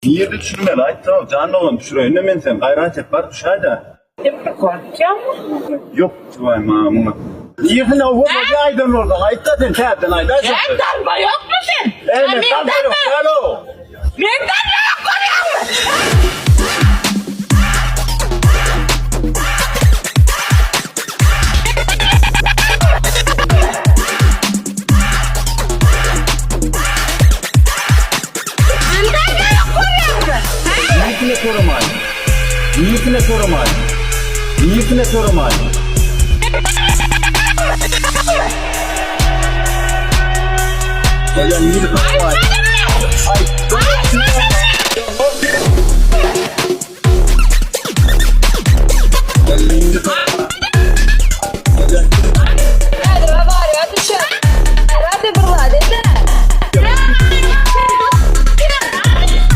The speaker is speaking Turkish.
Nirde düşürmeli. Ay tamam canlı olan düşürüyor. Önlemen sen. Gayret et var düşer de. Korkacağım. Yok vay mamına. Nirde o bir aydan oradan. Ayda sen terden ayda. Sen darma yok musun? Evet darma yok. Alo. Benden ne yok koruyor? Niyetine korumayın. Niyetine korumayın. Niyetine korumayın. Öyle niyetine korumayın. Ay.